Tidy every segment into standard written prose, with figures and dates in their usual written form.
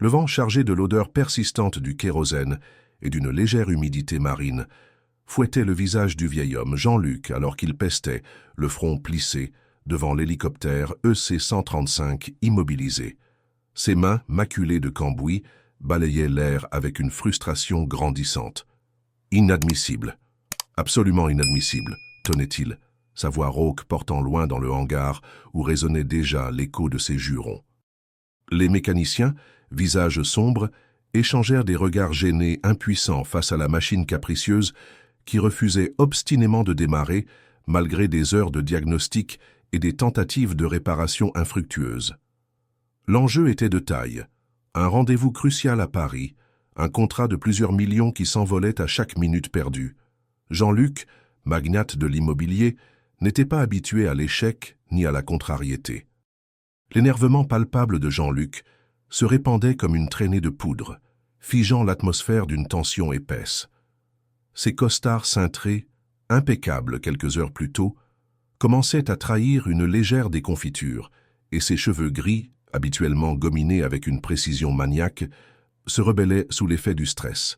Le vent chargé de l'odeur persistante du kérosène et d'une légère humidité marine fouettait le visage du vieil homme, Jean-Luc, alors qu'il pestait, le front plissé, devant l'hélicoptère EC-135 immobilisé. Ses mains, maculées de cambouis, balayaient l'air avec une frustration grandissante. « Inadmissible, absolument inadmissible », tonnait-il, sa voix rauque portant loin dans le hangar où résonnait déjà l'écho de ses jurons. Les mécaniciens, visages sombres, échangèrent des regards gênés, impuissants face à la machine capricieuse qui refusait obstinément de démarrer malgré des heures de diagnostic et des tentatives de réparation infructueuses. L'enjeu était de taille, un rendez-vous crucial à Paris, un contrat de plusieurs millions qui s'envolait à chaque minute perdue. Jean-Luc, magnate de l'immobilier, n'était pas habitué à l'échec ni à la contrariété. L'énervement palpable de Jean-Luc se répandait comme une traînée de poudre, figeant l'atmosphère d'une tension épaisse. Ses costards cintrés, impeccables quelques heures plus tôt, commençaient à trahir une légère déconfiture, et ses cheveux gris, habituellement gominés avec une précision maniaque, se rebellaient sous l'effet du stress.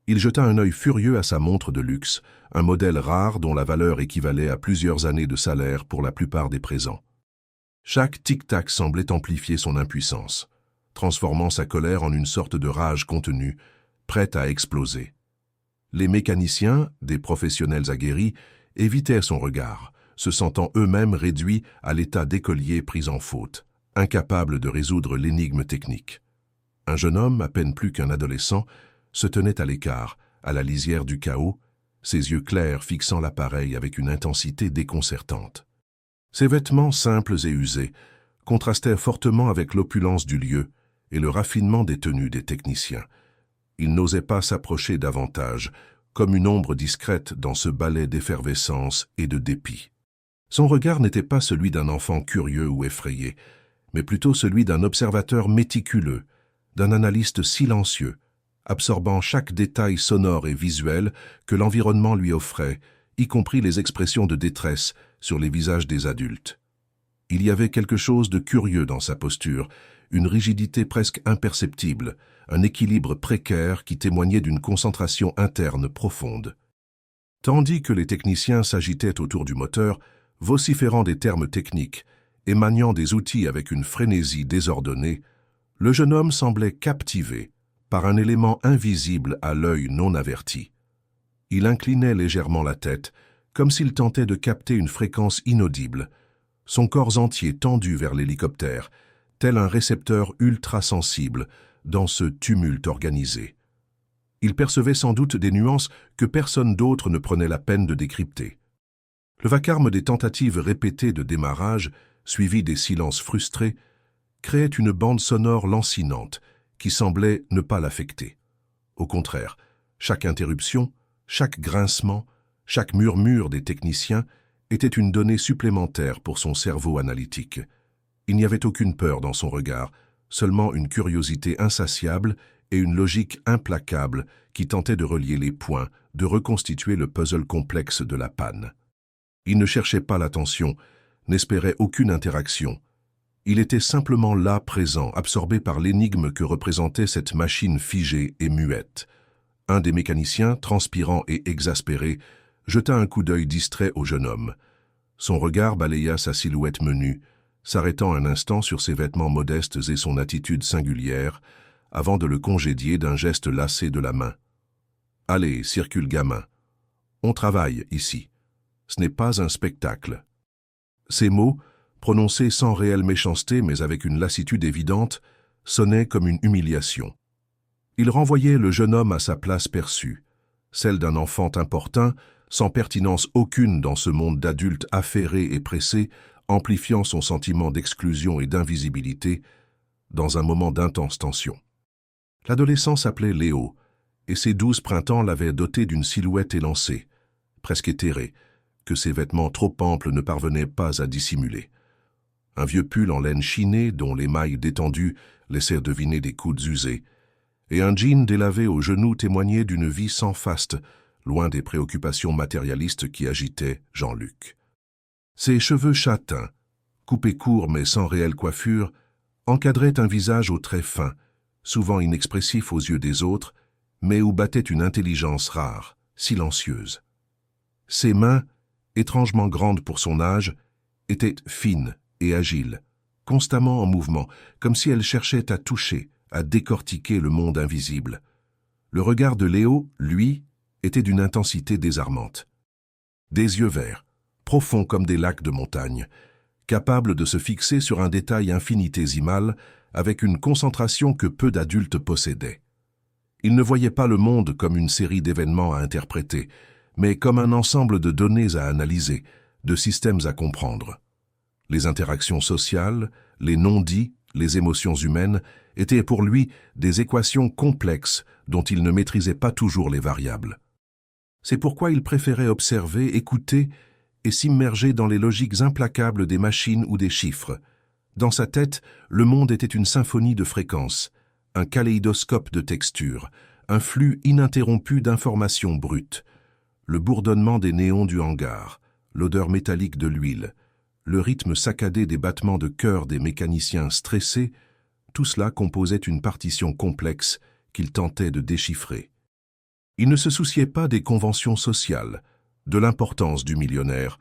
Il jeta un œil furieux à sa montre de luxe, un modèle rare dont la valeur équivalait à plusieurs années de salaire pour la plupart des présents. Chaque tic-tac semblait amplifier son impuissance, transformant sa colère en une sorte de rage contenue, prête à exploser. Les mécaniciens, des professionnels aguerris, évitaient son regard, se sentant eux-mêmes réduits à l'état d'écoliers pris en faute, incapables de résoudre l'énigme technique. Un jeune homme, à peine plus qu'un adolescent, se tenait à l'écart, à la lisière du chaos, ses yeux clairs fixant l'appareil avec une intensité déconcertante. Ses vêtements simples et usés contrastaient fortement avec l'opulence du lieu et le raffinement des tenues des techniciens. Il n'osait pas s'approcher davantage, comme une ombre discrète dans ce balai d'effervescence et de dépit. Son regard n'était pas celui d'un enfant curieux ou effrayé, mais plutôt celui d'un observateur méticuleux, d'un analyste silencieux, absorbant chaque détail sonore et visuel que l'environnement lui offrait, y compris les expressions de détresse sur les visages des adultes. Il y avait quelque chose de curieux dans sa posture, une rigidité presque imperceptible, un équilibre précaire qui témoignait d'une concentration interne profonde. Tandis que les techniciens s'agitaient autour du moteur, vociférant des termes techniques, et maniant des outils avec une frénésie désordonnée, le jeune homme semblait captivé par un élément invisible à l'œil non averti. Il inclinait légèrement la tête, comme s'il tentait de capter une fréquence inaudible, son corps entier tendu vers l'hélicoptère, tel un récepteur ultra-sensible dans ce tumulte organisé. Il percevait sans doute des nuances que personne d'autre ne prenait la peine de décrypter. Le vacarme des tentatives répétées de démarrage, suivies des silences frustrés, créait une bande sonore lancinante qui semblait ne pas l'affecter. Au contraire, chaque interruption, chaque grincement, chaque murmure des techniciens était une donnée supplémentaire pour son cerveau analytique. Il n'y avait aucune peur dans son regard, seulement une curiosité insatiable et une logique implacable qui tentait de relier les points, de reconstituer le puzzle complexe de la panne. Il ne cherchait pas l'attention, n'espérait aucune interaction. Il était simplement là, présent, absorbé par l'énigme que représentait cette machine figée et muette. Un des mécaniciens, transpirant et exaspéré, jeta un coup d'œil distrait au jeune homme. Son regard balaya sa silhouette menue, s'arrêtant un instant sur ses vêtements modestes et son attitude singulière, avant de le congédier d'un geste lassé de la main. « Allez, circule gamin. On travaille ici. Ce n'est pas un spectacle. » Ces mots, prononcés sans réelle méchanceté mais avec une lassitude évidente, sonnaient comme une humiliation. Il renvoyait le jeune homme à sa place perçue, celle d'un enfant importun, sans pertinence aucune dans ce monde d'adultes affairés et pressés, amplifiant son sentiment d'exclusion et d'invisibilité dans un moment d'intense tension. L'adolescent s'appelait Léo, et ses 12 printemps l'avaient doté d'une silhouette élancée, presque éthérée, que ses vêtements trop amples ne parvenaient pas à dissimuler. Un vieux pull en laine chinée dont les mailles détendues laissaient deviner des coudes usés, et un jean délavé aux genoux témoignait d'une vie sans faste, loin des préoccupations matérialistes qui agitaient Jean-Luc. Ses cheveux châtains, coupés courts mais sans réelle coiffure, encadraient un visage aux traits fins, souvent inexpressif aux yeux des autres, mais où battait une intelligence rare, silencieuse. Ses mains, étrangement grandes pour son âge, étaient fines et agiles, constamment en mouvement, comme si elles cherchaient à toucher, à décortiquer le monde invisible. Le regard de Léo, lui, était d'une intensité désarmante. Des yeux verts, profonds comme des lacs de montagne, capables de se fixer sur un détail infinitésimal avec une concentration que peu d'adultes possédaient. Il ne voyait pas le monde comme une série d'événements à interpréter, mais comme un ensemble de données à analyser, de systèmes à comprendre. Les interactions sociales, les non-dits, les émotions humaines étaient pour lui des équations complexes dont il ne maîtrisait pas toujours les variables. C'est pourquoi il préférait observer, écouter et s'immerger dans les logiques implacables des machines ou des chiffres. Dans sa tête, le monde était une symphonie de fréquences, un kaléidoscope de textures, un flux ininterrompu d'informations brutes. Le bourdonnement des néons du hangar, l'odeur métallique de l'huile, le rythme saccadé des battements de cœur des mécaniciens stressés, tout cela composait une partition complexe qu'il tentait de déchiffrer. Il ne se souciait pas des conventions sociales, de l'importance du millionnaire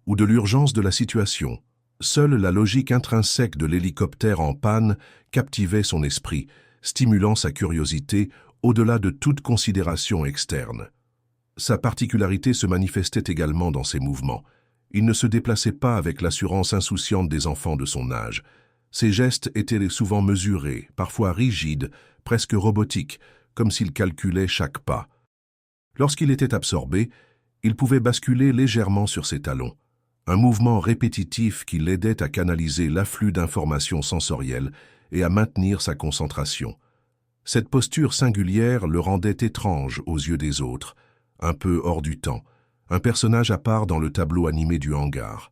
ou de l'urgence de la situation. Seule la logique intrinsèque de l'hélicoptère en panne captivait son esprit, stimulant sa curiosité au-delà de toute considération externe. Sa particularité se manifestait également dans ses mouvements. Il ne se déplaçait pas avec l'assurance insouciante des enfants de son âge. Ses gestes étaient souvent mesurés, parfois rigides, presque robotiques, comme s'il calculait chaque pas. Lorsqu'il était absorbé, il pouvait basculer légèrement sur ses talons, un mouvement répétitif qui l'aidait à canaliser l'afflux d'informations sensorielles et à maintenir sa concentration. Cette posture singulière le rendait étrange aux yeux des autres, un peu hors du temps, un personnage à part dans le tableau animé du hangar.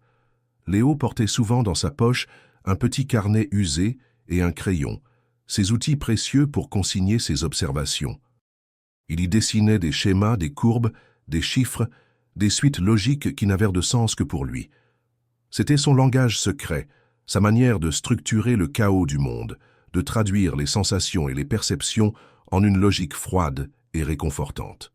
Léo portait souvent dans sa poche un petit carnet usé et un crayon, ses outils précieux pour consigner ses observations. Il y dessinait des schémas, des courbes, des chiffres, des suites logiques qui n'avaient de sens que pour lui. C'était son langage secret, sa manière de structurer le chaos du monde, de traduire les sensations et les perceptions en une logique froide et réconfortante.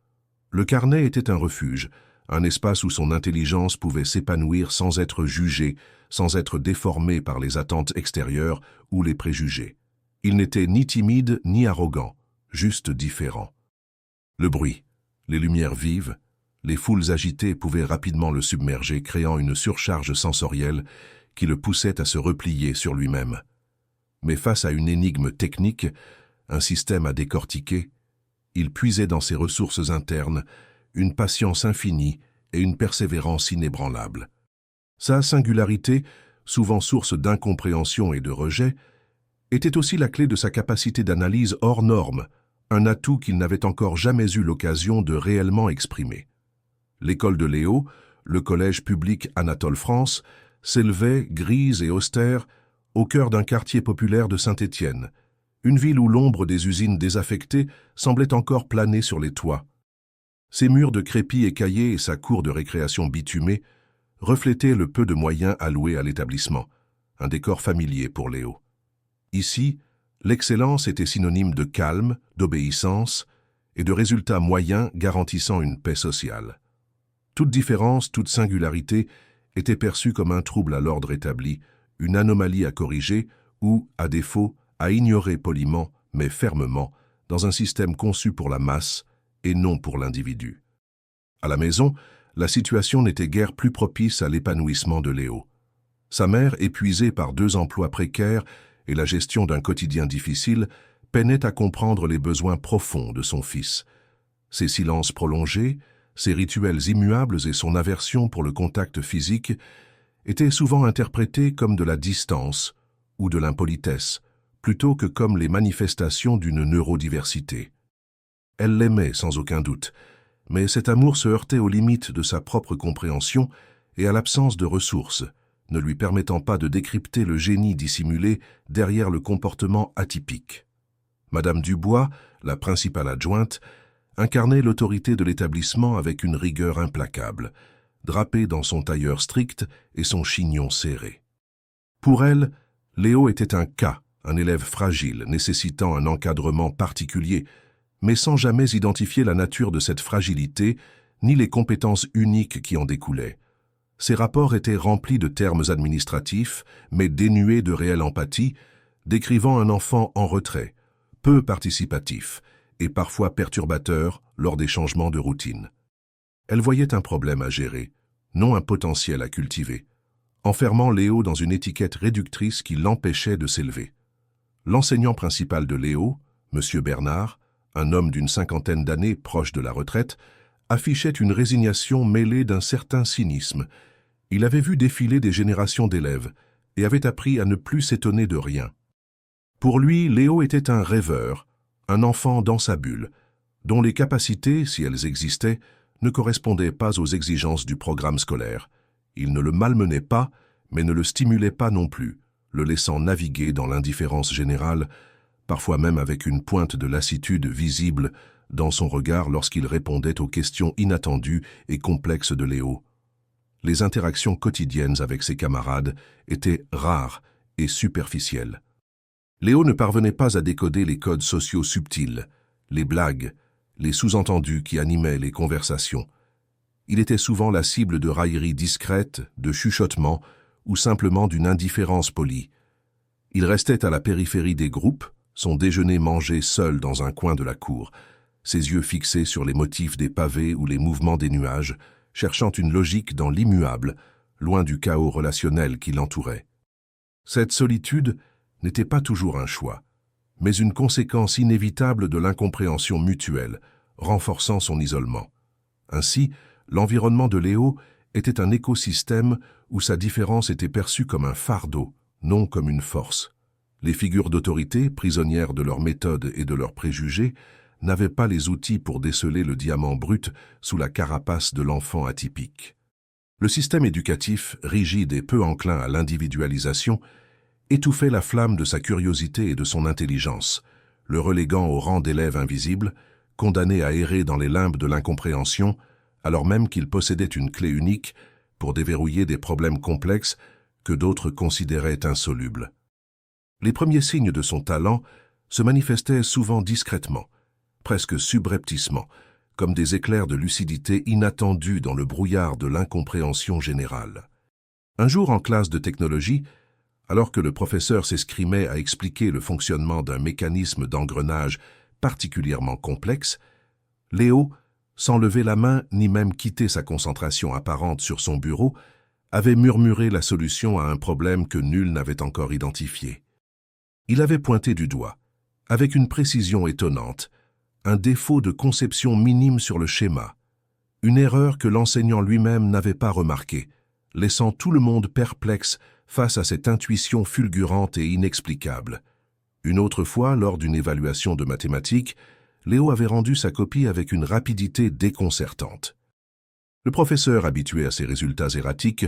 Le carnet était un refuge, un espace où son intelligence pouvait s'épanouir sans être jugée, sans être déformée par les attentes extérieures ou les préjugés. Il n'était ni timide ni arrogant, juste différent. Le bruit, les lumières vives, les foules agitées pouvaient rapidement le submerger, créant une surcharge sensorielle qui le poussait à se replier sur lui-même. Mais face à une énigme technique, un système à décortiquer, il puisait dans ses ressources internes une patience infinie et une persévérance inébranlable. Sa singularité, souvent source d'incompréhension et de rejet, était aussi la clé de sa capacité d'analyse hors norme, un atout qu'il n'avait encore jamais eu l'occasion de réellement exprimer. L'école de Léo, le collège public Anatole France, s'élevait, grise et austère, au cœur d'un quartier populaire de Saint-Étienne, une ville où l'ombre des usines désaffectées semblait encore planer sur les toits. Ses murs de crépi écaillés et sa cour de récréation bitumée reflétaient le peu de moyens alloués à l'établissement, un décor familier pour Léo. Ici, l'excellence était synonyme de calme, d'obéissance et de résultats moyens garantissant une paix sociale. Toute différence, toute singularité était perçue comme un trouble à l'ordre établi, une anomalie à corriger ou, à défaut, à ignorer poliment, mais fermement, dans un système conçu pour la masse et non pour l'individu. À la maison, la situation n'était guère plus propice à l'épanouissement de Léo. Sa mère, épuisée par 2 emplois précaires et la gestion d'un quotidien difficile, peinait à comprendre les besoins profonds de son fils. Ses silences prolongés, ses rituels immuables et son aversion pour le contact physique étaient souvent interprétés comme de la distance ou de l'impolitesse, plutôt que comme les manifestations d'une neurodiversité. Elle l'aimait sans aucun doute, mais cet amour se heurtait aux limites de sa propre compréhension et à l'absence de ressources, ne lui permettant pas de décrypter le génie dissimulé derrière le comportement atypique. Madame Dubois, la principale adjointe, incarnait l'autorité de l'établissement avec une rigueur implacable, drapée dans son tailleur strict et son chignon serré. Pour elle, Léo était un cas un élève fragile nécessitant un encadrement particulier, mais sans jamais identifier la nature de cette fragilité ni les compétences uniques qui en découlaient. Ces rapports étaient remplis de termes administratifs, mais dénués de réelle empathie, décrivant un enfant en retrait, peu participatif et parfois perturbateur lors des changements de routine. Elle voyait un problème à gérer, non un potentiel à cultiver, enfermant Léo dans une étiquette réductrice qui l'empêchait de s'élever. L'enseignant principal de Léo, M. Bernard, un homme d'une cinquantaine d'années proche de la retraite, affichait une résignation mêlée d'un certain cynisme. Il avait vu défiler des générations d'élèves et avait appris à ne plus s'étonner de rien. Pour lui, Léo était un rêveur, un enfant dans sa bulle, dont les capacités, si elles existaient, ne correspondaient pas aux exigences du programme scolaire. Il ne le malmenait pas, mais ne le stimulait pas non plus, le laissant naviguer dans l'indifférence générale, parfois même avec une pointe de lassitude visible dans son regard lorsqu'il répondait aux questions inattendues et complexes de Léo. Les interactions quotidiennes avec ses camarades étaient rares et superficielles. Léo ne parvenait pas à décoder les codes sociaux subtils, les blagues, les sous-entendus qui animaient les conversations. Il était souvent la cible de railleries discrètes, de chuchotements ou simplement d'une indifférence polie. Il restait à la périphérie des groupes, son déjeuner mangé seul dans un coin de la cour, ses yeux fixés sur les motifs des pavés ou les mouvements des nuages, cherchant une logique dans l'immuable, loin du chaos relationnel qui l'entourait. Cette solitude n'était pas toujours un choix, mais une conséquence inévitable de l'incompréhension mutuelle, renforçant son isolement. Ainsi, l'environnement de Léo était un écosystème où sa différence était perçue comme un fardeau, non comme une force. Les figures d'autorité, prisonnières de leurs méthodes et de leurs préjugés, n'avaient pas les outils pour déceler le diamant brut sous la carapace de l'enfant atypique. Le système éducatif, rigide et peu enclin à l'individualisation, étouffait la flamme de sa curiosité et de son intelligence, le reléguant au rang d'élève invisible, condamné à errer dans les limbes de l'incompréhension, alors même qu'il possédait une clé unique pour déverrouiller des problèmes complexes que d'autres considéraient insolubles. Les premiers signes de son talent se manifestaient souvent discrètement, presque subrepticement, comme des éclairs de lucidité inattendus dans le brouillard de l'incompréhension générale. Un jour en classe de technologie, alors que le professeur s'escrimait à expliquer le fonctionnement d'un mécanisme d'engrenage particulièrement complexe, Léo, sans lever la main ni même quitter sa concentration apparente sur son bureau, avait murmuré la solution à un problème que nul n'avait encore identifié. Il avait pointé du doigt, avec une précision étonnante, un défaut de conception minime sur le schéma, une erreur que l'enseignant lui-même n'avait pas remarquée, laissant tout le monde perplexe face à cette intuition fulgurante et inexplicable. Une autre fois, lors d'une évaluation de mathématiques, Léo avait rendu sa copie avec une rapidité déconcertante. Le professeur, habitué à ces résultats erratiques,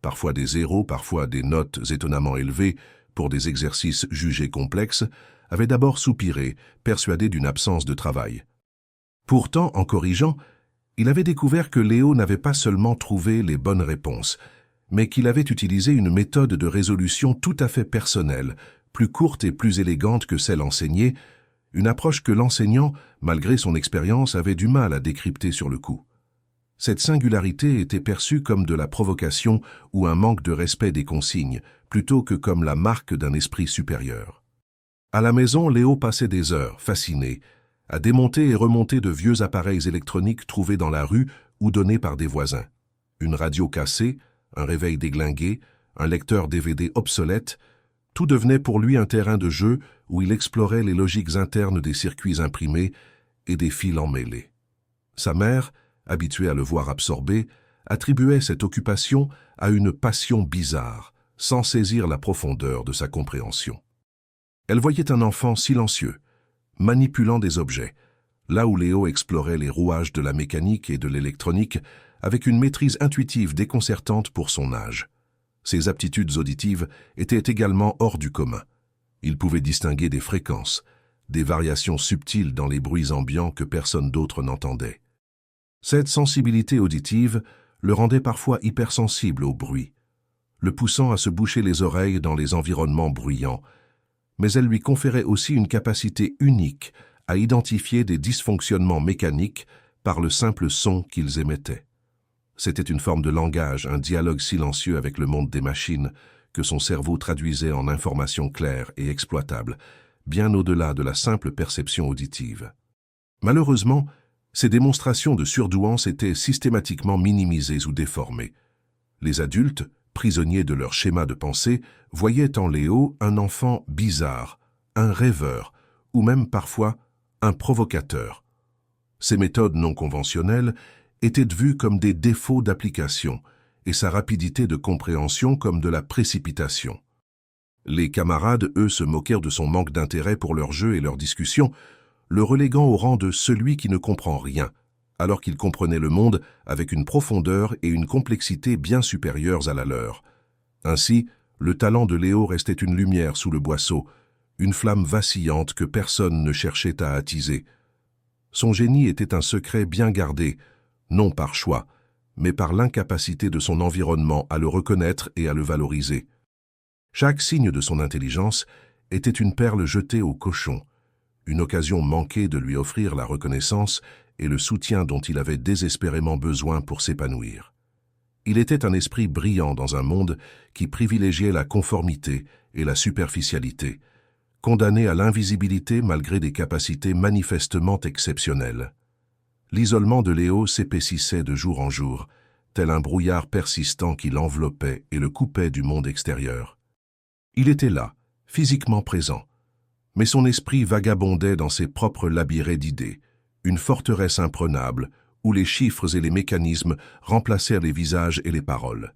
parfois des zéros, parfois des notes étonnamment élevées pour des exercices jugés complexes, avait d'abord soupiré, persuadé d'une absence de travail. Pourtant, en corrigeant, il avait découvert que Léo n'avait pas seulement trouvé les bonnes réponses, mais qu'il avait utilisé une méthode de résolution tout à fait personnelle, plus courte et plus élégante que celle enseignée, une approche que l'enseignant, malgré son expérience, avait du mal à décrypter sur le coup. Cette singularité était perçue comme de la provocation ou un manque de respect des consignes, plutôt que comme la marque d'un esprit supérieur. À la maison, Léo passait des heures, fasciné, à démonter et remonter de vieux appareils électroniques trouvés dans la rue ou donnés par des voisins. Une radio cassée, un réveil déglingué, un lecteur DVD obsolète, tout devenait pour lui un terrain de jeu où il explorait les logiques internes des circuits imprimés et des fils emmêlés. Sa mère, habituée à le voir absorbé, attribuait cette occupation à une passion bizarre, sans saisir la profondeur de sa compréhension. Elle voyait un enfant silencieux, manipulant des objets, là où Léo explorait les rouages de la mécanique et de l'électronique avec une maîtrise intuitive déconcertante pour son âge. Ses aptitudes auditives étaient également hors du commun. Il pouvait distinguer des fréquences, des variations subtiles dans les bruits ambiants que personne d'autre n'entendait. Cette sensibilité auditive le rendait parfois hypersensible au bruit, le poussant à se boucher les oreilles dans les environnements bruyants, mais elle lui conférait aussi une capacité unique à identifier des dysfonctionnements mécaniques par le simple son qu'ils émettaient. C'était une forme de langage, un dialogue silencieux avec le monde des machines que son cerveau traduisait en informations claires et exploitables, bien au-delà de la simple perception auditive. Malheureusement, ces démonstrations de surdouance étaient systématiquement minimisées ou déformées. Les adultes, prisonniers de leur schéma de pensée, voyaient en Léo un enfant bizarre, un rêveur, ou même parfois un provocateur. Ces méthodes non conventionnelles étaient vues comme des défauts d'application et sa rapidité de compréhension comme de la précipitation. Les camarades, eux, se moquèrent de son manque d'intérêt pour leurs jeux et leurs discussions, le reléguant au rang de celui qui ne comprend rien, alors qu'il comprenait le monde avec une profondeur et une complexité bien supérieures à la leur. Ainsi, le talent de Léo restait une lumière sous le boisseau, une flamme vacillante que personne ne cherchait à attiser. Son génie était un secret bien gardé, non par choix, mais par l'incapacité de son environnement à le reconnaître et à le valoriser. Chaque signe de son intelligence était une perle jetée au cochon, une occasion manquée de lui offrir la reconnaissance et le soutien dont il avait désespérément besoin pour s'épanouir. Il était un esprit brillant dans un monde qui privilégiait la conformité et la superficialité, condamné à l'invisibilité malgré des capacités manifestement exceptionnelles. L'isolement de Léo s'épaississait de jour en jour, tel un brouillard persistant qui l'enveloppait et le coupait du monde extérieur. Il était là, physiquement présent, mais son esprit vagabondait dans ses propres labyrinthes d'idées, une forteresse imprenable où les chiffres et les mécanismes remplacèrent les visages et les paroles.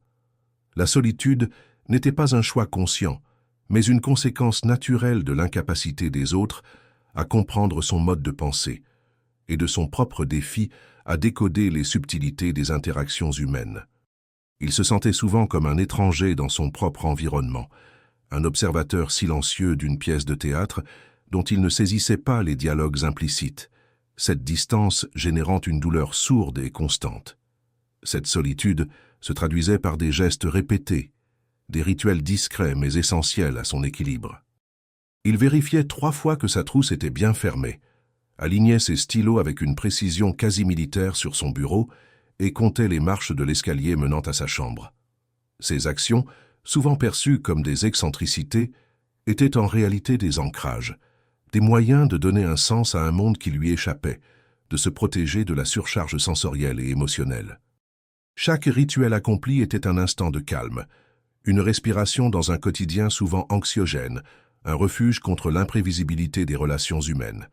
La solitude n'était pas un choix conscient, mais une conséquence naturelle de l'incapacité des autres à comprendre son mode de pensée et de son propre défi à décoder les subtilités des interactions humaines. Il se sentait souvent comme un étranger dans son propre environnement, un observateur silencieux d'une pièce de théâtre dont il ne saisissait pas les dialogues implicites, cette distance générant une douleur sourde et constante. Cette solitude se traduisait par des gestes répétés, des rituels discrets mais essentiels à son équilibre. Il vérifiait 3 fois que sa trousse était bien fermée, alignait ses stylos avec une précision quasi militaire sur son bureau et comptait les marches de l'escalier menant à sa chambre. Ses actions, souvent perçues comme des excentricités, étaient en réalité des ancrages, des moyens de donner un sens à un monde qui lui échappait, de se protéger de la surcharge sensorielle et émotionnelle. Chaque rituel accompli était un instant de calme, une respiration dans un quotidien souvent anxiogène, un refuge contre l'imprévisibilité des relations humaines.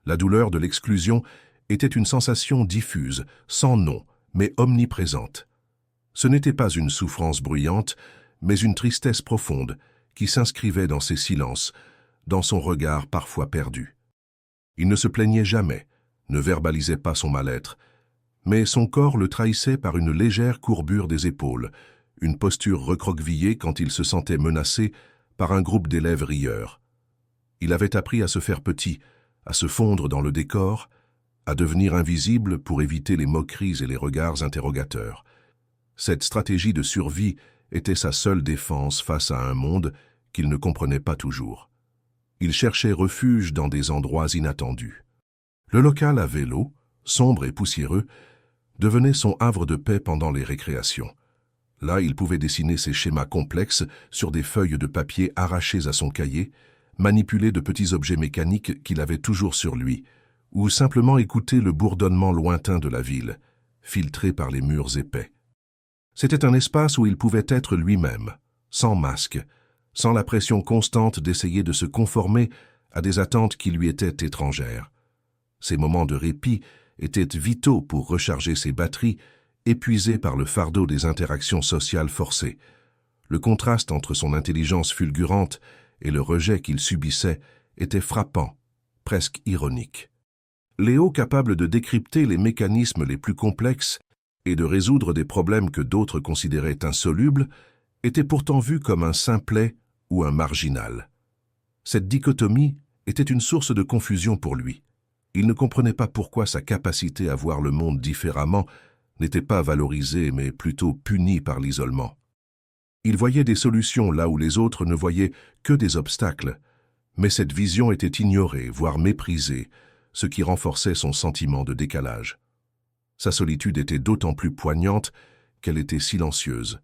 La douleur de l'exclusion était une sensation diffuse, sans nom, mais omniprésente. Ce n'était pas une souffrance bruyante, mais une tristesse profonde qui s'inscrivait dans ses silences, dans son regard parfois perdu. Il ne se plaignait jamais, ne verbalisait pas son mal-être, mais son corps le trahissait par une légère courbure des épaules, une posture recroquevillée quand il se sentait menacé par un groupe d'élèves rieurs. Il avait appris à se faire petit, à se fondre dans le décor, à devenir invisible pour éviter les moqueries et les regards interrogateurs. Cette stratégie de survie était sa seule défense face à un monde qu'il ne comprenait pas toujours. Il cherchait refuge dans des endroits inattendus. Le local à vélo, sombre et poussiéreux, devenait son havre de paix pendant les récréations. Là, il pouvait dessiner ses schémas complexes sur des feuilles de papier arrachées à son cahier, manipuler de petits objets mécaniques qu'il avait toujours sur lui, ou simplement écouter le bourdonnement lointain de la ville, filtré par les murs épais. C'était un espace où il pouvait être lui-même, sans masque, sans la pression constante d'essayer de se conformer à des attentes qui lui étaient étrangères. Ces moments de répit étaient vitaux pour recharger ses batteries, épuisées par le fardeau des interactions sociales forcées. Le contraste entre son intelligence fulgurante et le rejet qu'il subissait était frappant, presque ironique. Léo, capable de décrypter les mécanismes les plus complexes et de résoudre des problèmes que d'autres considéraient insolubles, était pourtant vu comme un simplet ou un marginal. Cette dichotomie était une source de confusion pour lui. Il ne comprenait pas pourquoi sa capacité à voir le monde différemment n'était pas valorisée mais plutôt punie par l'isolement. Il voyait des solutions là où les autres ne voyaient que des obstacles, Mais cette vision était ignorée, voire méprisée, ce qui renforçait son sentiment de décalage. Sa solitude était d'autant plus poignante qu'elle était silencieuse.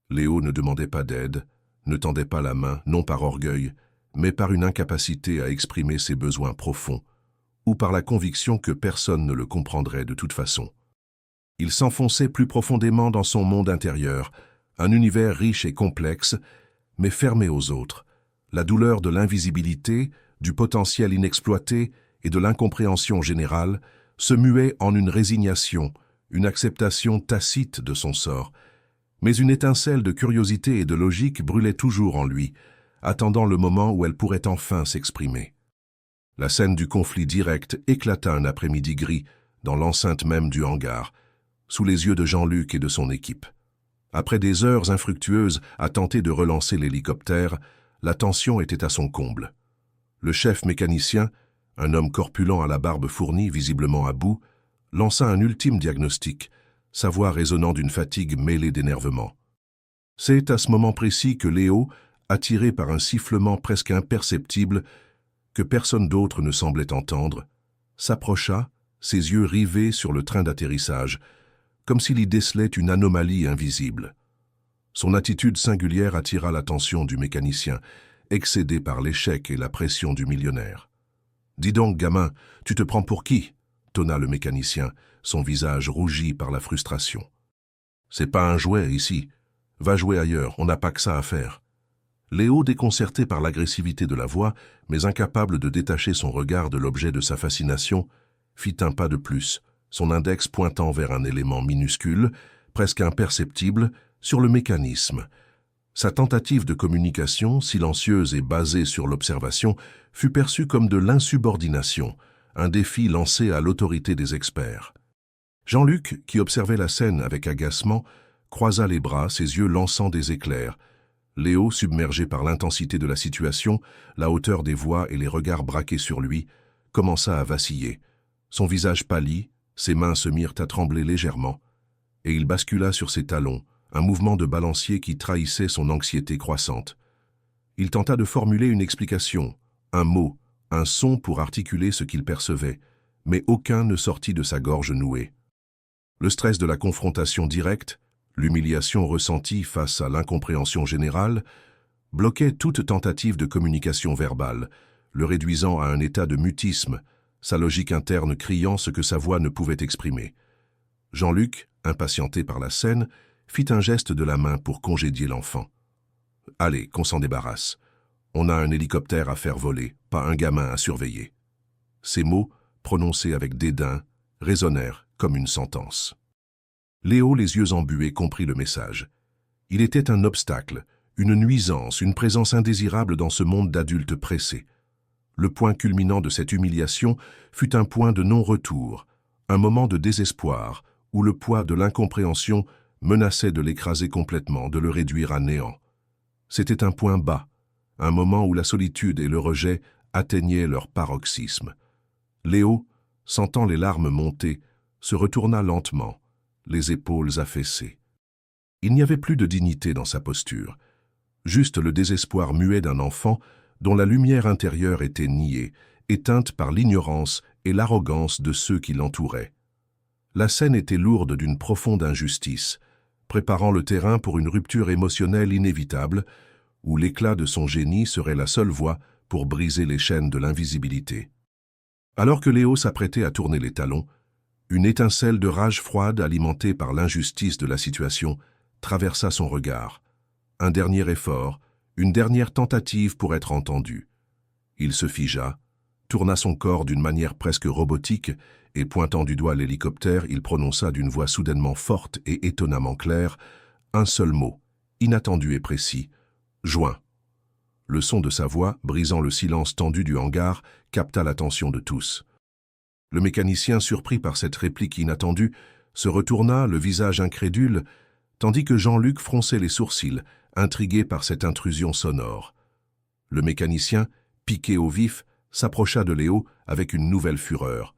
Léo ne demandait pas d'aide, ne tendait pas la main, non par orgueil, mais par une incapacité à exprimer ses besoins profonds, ou par la conviction que personne ne le comprendrait de toute façon. Il s'enfonçait plus profondément dans son monde intérieur, un univers riche et complexe, mais fermé aux autres. La douleur de l'invisibilité, du potentiel inexploité et de l'incompréhension générale se muait en une résignation, une acceptation tacite de son sort. Mais une étincelle de curiosité et de logique brûlait toujours en lui, attendant le moment où elle pourrait enfin s'exprimer. La scène du conflit direct éclata un après-midi gris dans l'enceinte même du hangar, sous les yeux de Jean-Luc et de son équipe. Après des heures infructueuses à tenter de relancer l'hélicoptère, la tension était à son comble. Le chef mécanicien, un homme corpulent à la barbe fournie, visiblement à bout, lança un ultime diagnostic, sa voix résonnant d'une fatigue mêlée d'énervement. C'est à ce moment précis que Léo, attiré par un sifflement presque imperceptible, que personne d'autre ne semblait entendre, s'approcha, ses yeux rivés sur le train d'atterrissage, comme s'il y décelait une anomalie invisible. Son attitude singulière attira l'attention du mécanicien, excédé par l'échec et la pression du millionnaire. « Dis donc, gamin, tu te prends pour qui ?» tonna le mécanicien, son visage rougi par la frustration. « C'est pas un jouet ici. Va jouer ailleurs, on n'a pas que ça à faire. » Léo, déconcerté par l'agressivité de la voix, mais incapable de détacher son regard de l'objet de sa fascination, fit un pas de plus, son index pointant vers un élément minuscule, presque imperceptible, sur le mécanisme. Sa tentative de communication, silencieuse et basée sur l'observation, fut perçue comme de l'insubordination, un défi lancé à l'autorité des experts. Jean-Luc, qui observait la scène avec agacement, croisa les bras, ses yeux lançant des éclairs. Léo, submergé par l'intensité de la situation, la hauteur des voix et les regards braqués sur lui, commença à vaciller. Son visage pâlit, ses mains se mirent à trembler légèrement, et il bascula sur ses talons, un mouvement de balancier qui trahissait son anxiété croissante. Il tenta de formuler une explication, un mot, un son pour articuler ce qu'il percevait, mais aucun ne sortit de sa gorge nouée. Le stress de la confrontation directe, l'humiliation ressentie face à l'incompréhension générale, bloquaient toute tentative de communication verbale, le réduisant à un état de mutisme, sa logique interne criant ce que sa voix ne pouvait exprimer. Jean-Luc, impatienté par la scène, fit un geste de la main pour congédier l'enfant. « Allez, qu'on s'en débarrasse. On a un hélicoptère à faire voler, pas un gamin à surveiller. » Ces mots, prononcés avec dédain, résonnèrent comme une sentence. Léo, les yeux embués, comprit le message. Il était un obstacle, une nuisance, une présence indésirable dans ce monde d'adultes pressés. Le point culminant de cette humiliation fut un point de non-retour, un moment de désespoir où le poids de l'incompréhension menaçait de l'écraser complètement, de le réduire à néant. C'était un point bas, un moment où la solitude et le rejet atteignaient leur paroxysme. Léo, sentant les larmes monter, se retourna lentement, les épaules affaissées. Il n'y avait plus de dignité dans sa posture, juste le désespoir muet d'un enfant dont la lumière intérieure était niée, éteinte par l'ignorance et l'arrogance de ceux qui l'entouraient. La scène était lourde d'une profonde injustice, préparant le terrain pour une rupture émotionnelle inévitable, où l'éclat de son génie serait la seule voie pour briser les chaînes de l'invisibilité. Alors que Léo s'apprêtait à tourner les talons, une étincelle de rage froide alimentée par l'injustice de la situation traversa son regard. Un dernier effort, une dernière tentative pour être entendu. Il se figea, tourna son corps d'une manière presque robotique et pointant du doigt l'hélicoptère, il prononça d'une voix soudainement forte et étonnamment claire un seul mot, inattendu et précis, « Joint ». Le son de sa voix, brisant le silence tendu du hangar, capta l'attention de tous. Le mécanicien, surpris par cette réplique inattendue, se retourna, le visage incrédule, tandis que Jean-Luc fronçait les sourcils, intrigué par cette intrusion sonore. Le mécanicien, piqué au vif, s'approcha de Léo avec une nouvelle fureur.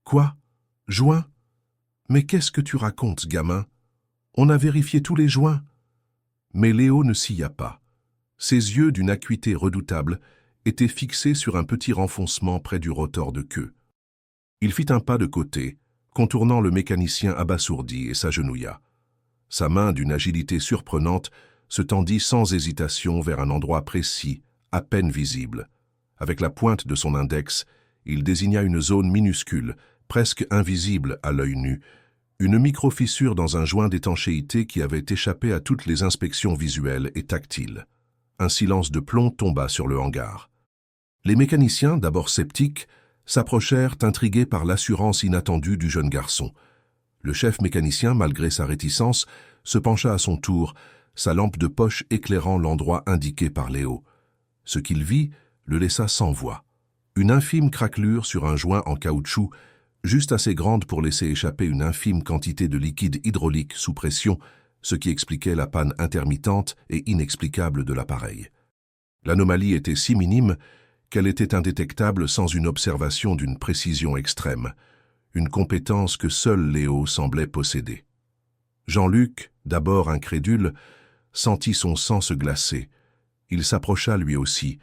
« Quoi? Joint? Mais qu'est-ce que tu racontes, gamin? On a vérifié tous les joints. » Mais Léo ne scia pas. Ses yeux, d'une acuité redoutable, était fixé sur un petit renfoncement près du rotor de queue. Il fit un pas de côté, contournant le mécanicien abasourdi et s'agenouilla. Sa main, d'une agilité surprenante, se tendit sans hésitation vers un endroit précis, à peine visible. Avec la pointe de son index, il désigna une zone minuscule, presque invisible à l'œil nu, une micro-fissure dans un joint d'étanchéité qui avait échappé à toutes les inspections visuelles et tactiles. Un silence de plomb tomba sur le hangar. Les mécaniciens, d'abord sceptiques, s'approchèrent intrigués par l'assurance inattendue du jeune garçon. Le chef mécanicien, malgré sa réticence, se pencha à son tour, sa lampe de poche éclairant l'endroit indiqué par Léo. Ce qu'il vit le laissa sans voix. Une infime craquelure sur un joint en caoutchouc, juste assez grande pour laisser échapper une infime quantité de liquide hydraulique sous pression, ce qui expliquait la panne intermittente et inexplicable de l'appareil. L'anomalie était si minime qu'elle était indétectable sans une observation d'une précision extrême, une compétence que seul Léo semblait posséder. Jean-Luc, d'abord incrédule, sentit son sang se glacer. Il s'approcha lui aussi,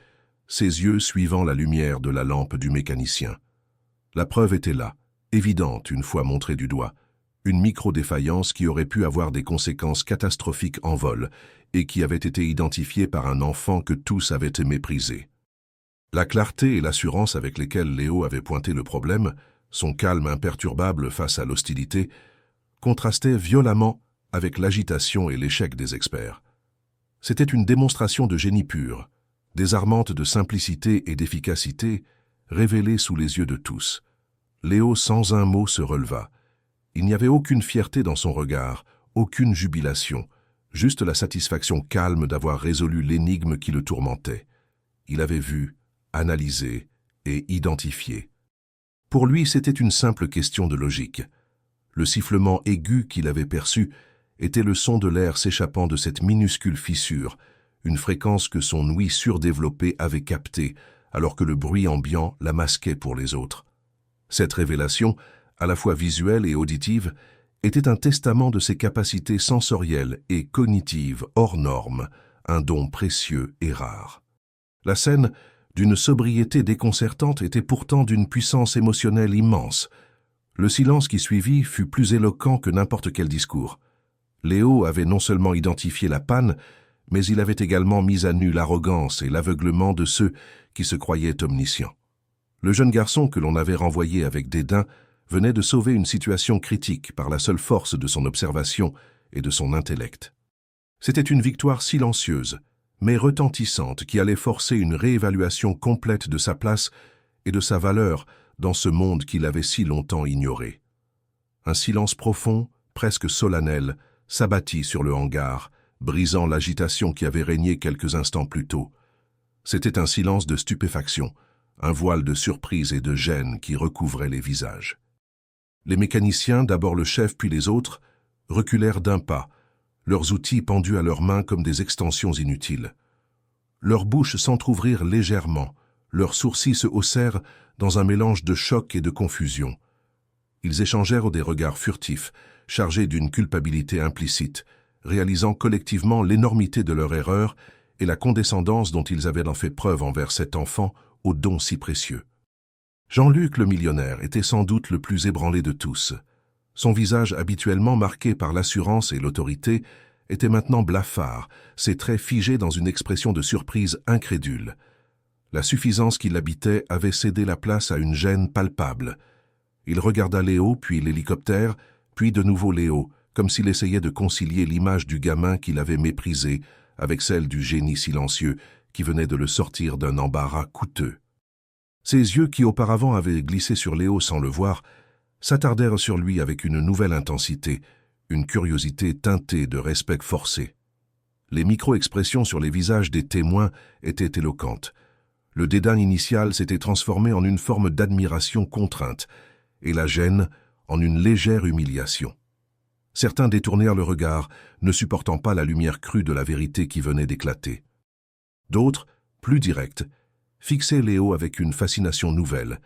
ses yeux suivant la lumière de la lampe du mécanicien. La preuve était là, évidente une fois montrée du doigt, une micro-défaillance qui aurait pu avoir des conséquences catastrophiques en vol et qui avait été identifiée par un enfant que tous avaient méprisé. La clarté et l'assurance avec lesquelles Léo avait pointé le problème, son calme imperturbable face à l'hostilité, contrastaient violemment avec l'agitation et l'échec des experts. C'était une démonstration de génie pur, désarmante de simplicité et d'efficacité, révélée sous les yeux de tous. Léo, sans un mot, se releva. Il n'y avait aucune fierté dans son regard, aucune jubilation, juste la satisfaction calme d'avoir résolu l'énigme qui le tourmentait. Il avait vu, analysé et identifié. Pour lui, c'était une simple question de logique. Le sifflement aigu qu'il avait perçu était le son de l'air s'échappant de cette minuscule fissure, une fréquence que son ouïe surdéveloppée avait captée, alors que le bruit ambiant la masquait pour les autres. Cette révélation, à la fois visuelle et auditive, était un testament de ses capacités sensorielles et cognitives hors normes, un don précieux et rare. La scène, d'une sobriété déconcertante, était pourtant d'une puissance émotionnelle immense. Le silence qui suivit fut plus éloquent que n'importe quel discours. Léo avait non seulement identifié la panne, mais il avait également mis à nu l'arrogance et l'aveuglement de ceux qui se croyaient omniscients. Le jeune garçon que l'on avait renvoyé avec dédain venait de sauver une situation critique par la seule force de son observation et de son intellect. C'était une victoire silencieuse, mais retentissante, qui allait forcer une réévaluation complète de sa place et de sa valeur dans ce monde qu'il avait si longtemps ignoré. Un silence profond, presque solennel, s'abattit sur le hangar, brisant l'agitation qui avait régné quelques instants plus tôt. C'était un silence de stupéfaction, un voile de surprise et de gêne qui recouvrait les visages. Les mécaniciens, d'abord le chef puis les autres, reculèrent d'un pas, leurs outils pendus à leurs mains comme des extensions inutiles. Leurs bouches s'entr'ouvrirent légèrement, leurs sourcils se haussèrent dans un mélange de choc et de confusion. Ils échangèrent des regards furtifs, chargés d'une culpabilité implicite, réalisant collectivement l'énormité de leur erreur et la condescendance dont ils avaient fait preuve envers cet enfant au don si précieux. Jean-Luc le millionnaire était sans doute le plus ébranlé de tous. Son visage habituellement marqué par l'assurance et l'autorité était maintenant blafard, ses traits figés dans une expression de surprise incrédule. La suffisance qui l'habitait avait cédé la place à une gêne palpable. Il regarda Léo, puis l'hélicoptère, puis de nouveau Léo, comme s'il essayait de concilier l'image du gamin qu'il avait méprisé avec celle du génie silencieux qui venait de le sortir d'un embarras coûteux. Ses yeux, qui auparavant avaient glissé sur Léo sans le voir, s'attardèrent sur lui avec une nouvelle intensité, une curiosité teintée de respect forcé. Les micro-expressions sur les visages des témoins étaient éloquentes. Le dédain initial s'était transformé en une forme d'admiration contrainte, et la gêne en une légère humiliation. Certains détournèrent le regard, ne supportant pas la lumière crue de la vérité qui venait d'éclater. D'autres, plus directs, fixaient Léo avec une fascination nouvelle,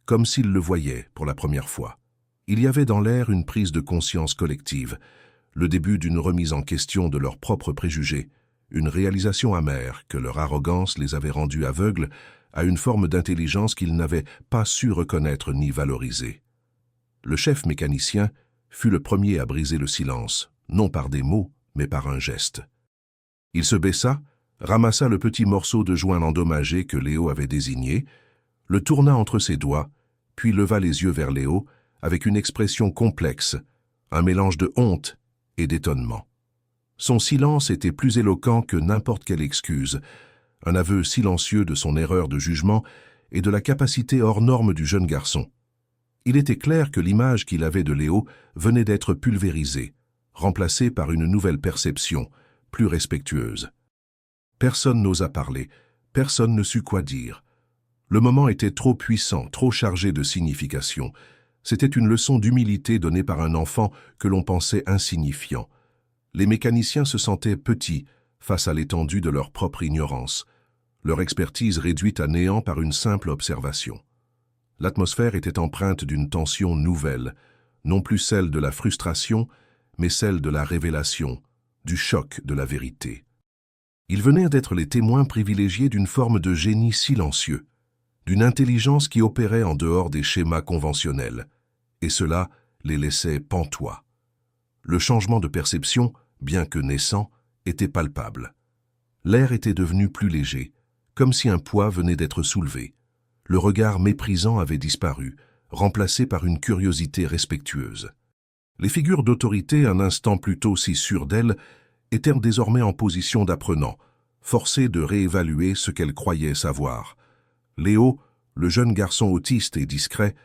comme s'ils le voyaient pour la première fois. Il y avait dans l'air une prise de conscience collective, le début d'une remise en question de leurs propres préjugés, une réalisation amère que leur arrogance les avait rendus aveugles, alors que leur à une forme d'intelligence qu'il n'avait pas su reconnaître ni valoriser. Le chef mécanicien fut le premier à briser le silence, non par des mots, mais par un geste. Il se baissa, ramassa le petit morceau de joint endommagé que Léo avait désigné, le tourna entre ses doigts, puis leva les yeux vers Léo avec une expression complexe, un mélange de honte et d'étonnement. Son silence était plus éloquent que n'importe quelle excuse, un aveu silencieux de son erreur de jugement et de la capacité hors norme du jeune garçon. Il était clair que l'image qu'il avait de Léo venait d'être pulvérisée, remplacée par une nouvelle perception, plus respectueuse. Personne n'osa parler, personne ne sut quoi dire. Le moment était trop puissant, trop chargé de signification. C'était une leçon d'humilité donnée par un enfant que l'on pensait insignifiant. Les mécaniciens se sentaient petits face à l'étendue de leur propre ignorance, leur expertise réduite à néant par une simple observation. L'atmosphère était empreinte d'une tension nouvelle, non plus celle de la frustration, mais celle de la révélation, du choc de la vérité. Ils venaient d'être les témoins privilégiés d'une forme de génie silencieux, d'une intelligence qui opérait en dehors des schémas conventionnels, et cela les laissait pantois. Le changement de perception, bien que naissant, était palpable. L'air était devenu plus léger, comme si un poids venait d'être soulevé. Le regard méprisant avait disparu, remplacé par une curiosité respectueuse. Les figures d'autorité, un instant plus tôt si sûres d'elles, étaient désormais en position d'apprenant, forcées de réévaluer ce qu'elles croyaient savoir. Léo, le jeune garçon autiste et discret,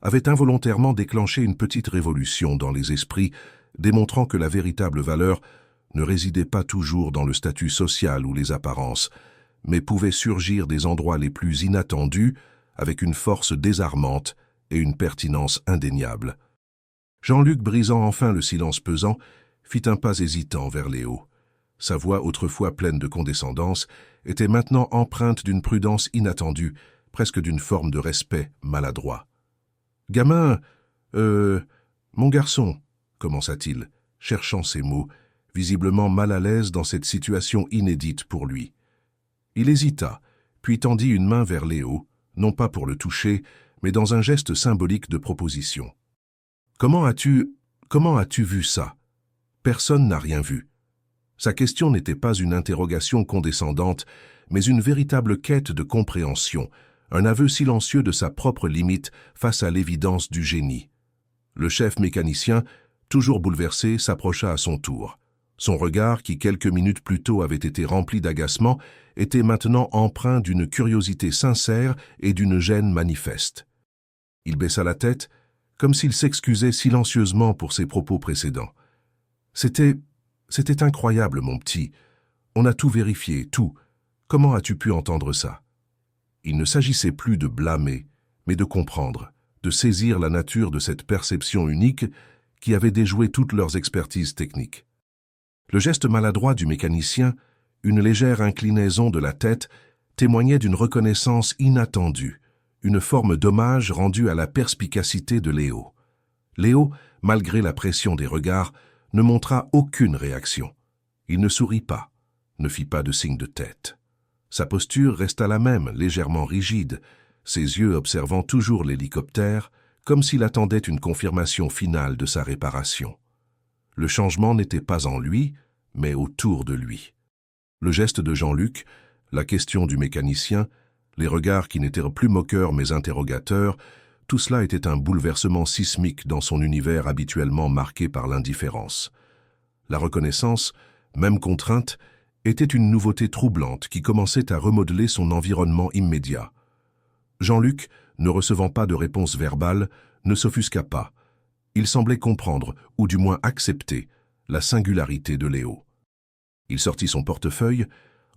avait involontairement déclenché une petite révolution dans les esprits, démontrant que la véritable valeur ne résidait pas toujours dans le statut social ou les apparences, mais pouvait surgir des endroits les plus inattendus avec une force désarmante et une pertinence indéniable. Jean-Luc, brisant enfin le silence pesant, fit un pas hésitant vers Léo. Sa voix, autrefois pleine de condescendance, était maintenant empreinte d'une prudence inattendue, presque d'une forme de respect maladroit. « Gamin, mon garçon », commença-t-il, cherchant ses mots, visiblement mal à l'aise dans cette situation inédite pour lui. Il hésita, puis tendit une main vers Léo, non pas pour le toucher, mais dans un geste symbolique de proposition. « Comment as-tu vu ça ?» Personne n'a rien vu. Sa question n'était pas une interrogation condescendante, mais une véritable quête de compréhension, un aveu silencieux de sa propre limite face à l'évidence du génie. Le chef mécanicien, toujours bouleversé, s'approcha à son tour. Son regard, qui quelques minutes plus tôt avait été rempli d'agacement, était maintenant empreint d'une curiosité sincère et d'une gêne manifeste. Il baissa la tête, comme s'il s'excusait silencieusement pour ses propos précédents. « C'était incroyable, mon petit. On a tout vérifié, tout. Comment as-tu pu entendre ça ?» Il ne s'agissait plus de blâmer, mais de comprendre, de saisir la nature de cette perception unique qui avait déjoué toutes leurs expertises techniques. Le geste maladroit du mécanicien, une légère inclinaison de la tête, témoignait d'une reconnaissance inattendue, une forme d'hommage rendu à la perspicacité de Léo. Léo, malgré la pression des regards, ne montra aucune réaction. Il ne sourit pas, ne fit pas de signe de tête. Sa posture resta la même, légèrement rigide, ses yeux observant toujours l'hélicoptère, comme s'il attendait une confirmation finale de sa réparation. Le changement n'était pas en lui, mais autour de lui. Le geste de Jean-Luc, la question du mécanicien, les regards qui n'étaient plus moqueurs mais interrogateurs, tout cela était un bouleversement sismique dans son univers habituellement marqué par l'indifférence. La reconnaissance, même contrainte, était une nouveauté troublante qui commençait à remodeler son environnement immédiat. Jean-Luc, ne recevant pas de réponse verbale, ne s'offusqua pas. Il semblait comprendre, ou du moins accepter, la singularité de Léo. Il sortit son portefeuille,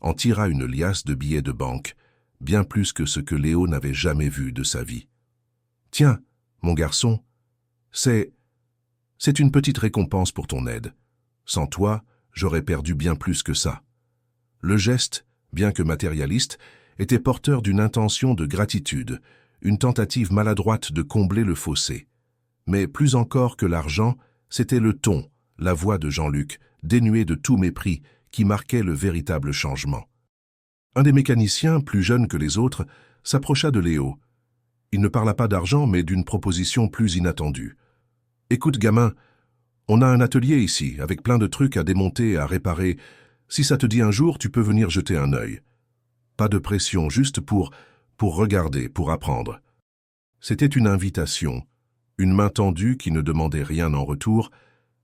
en tira une liasse de billets de banque, bien plus que ce que Léo n'avait jamais vu de sa vie. « Tiens, mon garçon, c'est une petite récompense pour ton aide. Sans toi, j'aurais perdu bien plus que ça. » Le geste, bien que matérialiste, était porteur d'une intention de gratitude, une tentative maladroite de combler le fossé. Mais plus encore que l'argent, c'était le ton, la voix de Jean-Luc, dénuée de tout mépris, qui marquait le véritable changement. Un des mécaniciens, plus jeune que les autres, s'approcha de Léo. Il ne parla pas d'argent, mais d'une proposition plus inattendue. « Écoute, gamin, on a un atelier ici, avec plein de trucs à démonter et à réparer. Si ça te dit un jour, tu peux venir jeter un œil. Pas de pression, juste pour regarder, pour apprendre. » C'était une invitation, une main tendue qui ne demandait rien en retour,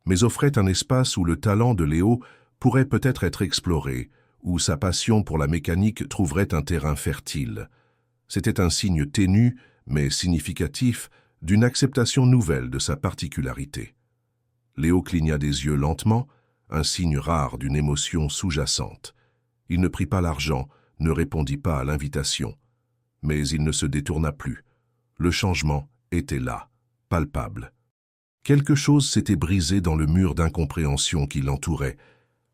mais offrait un espace où le talent de Léo pourrait peut-être être exploré, où sa passion pour la mécanique trouverait un terrain fertile. C'était un signe ténu, mais significatif, d'une acceptation nouvelle de sa particularité. Léo cligna des yeux lentement, un signe rare d'une émotion sous-jacente. Il ne prit pas l'argent, ne répondit pas à l'invitation. Mais il ne se détourna plus. Le changement était là, palpable. Quelque chose s'était brisé dans le mur d'incompréhension qui l'entourait.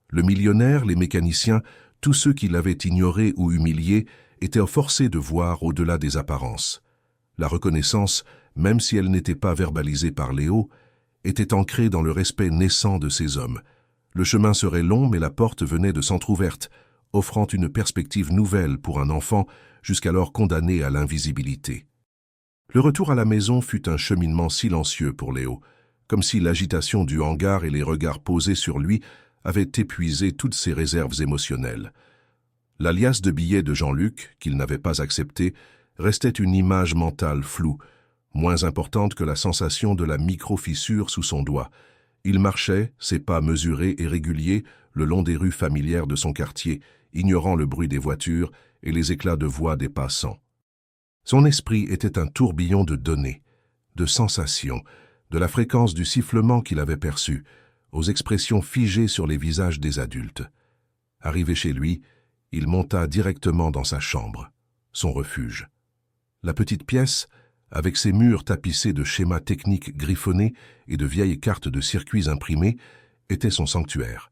Le millionnaire, les mécaniciens, tous ceux qui l'avaient ignoré ou humilié, étaient forcés de voir au-delà des apparences. La reconnaissance, même si elle n'était pas verbalisée par Léo, était ancrée dans le respect naissant de ces hommes. Le chemin serait long, mais la porte venait de s'entr'ouverte, offrant une perspective nouvelle pour un enfant jusqu'alors condamné à l'invisibilité. Le retour à la maison fut un cheminement silencieux pour Léo, comme si l'agitation du hangar et les regards posés sur lui avaient épuisé toutes ses réserves émotionnelles. La liasse de billets de Jean-Luc, qu'il n'avait pas acceptée, restait une image mentale floue, moins importante que la sensation de la micro-fissure sous son doigt. Il marchait, ses pas mesurés et réguliers, le long des rues familières de son quartier, ignorant le bruit des voitures et les éclats de voix des passants. Son esprit était un tourbillon de données, de sensations, de la fréquence du sifflement qu'il avait perçu, aux expressions figées sur les visages des adultes. Arrivé chez lui, il monta directement dans sa chambre, son refuge. La petite pièce, avec ses murs tapissés de schémas techniques griffonnés et de vieilles cartes de circuits imprimées, était son sanctuaire.